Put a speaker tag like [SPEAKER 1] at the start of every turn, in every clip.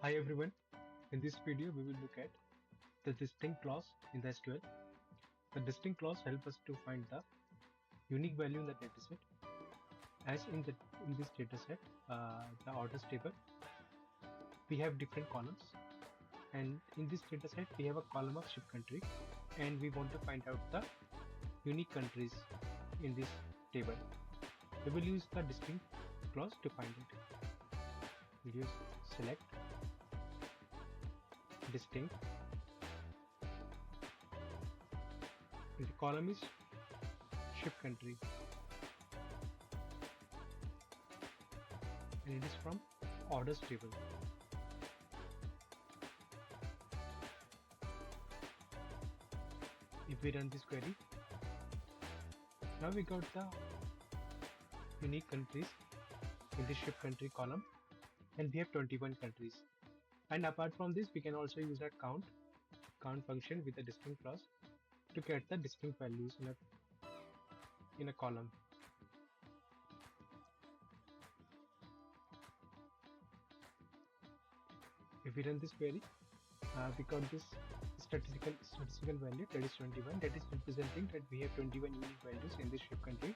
[SPEAKER 1] Hi everyone, in this video we will look at the distinct clause in the SQL. The distinct clause helps us to find the unique value in the dataset. As in this dataset, the orders table, we have different columns, and in this dataset we have a column of ship country, and we want to find out the unique countries in this table. We will use the distinct clause to find it. We'll use select distinct. The column is ship country, and it is from orders table. If we run this query, now we got the unique countries in the ship country column, and we have 21 countries. And apart from this, we can also use a count function with a distinct clause to get the distinct values in a column. If we run this query, we got this statistical value, that is 21, that is representing that we have 21 unique values in this ship country.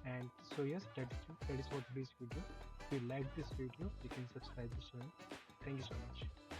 [SPEAKER 1] And so yes, that is what today's video. If you like this video, you can subscribe this channel. Thank you so much.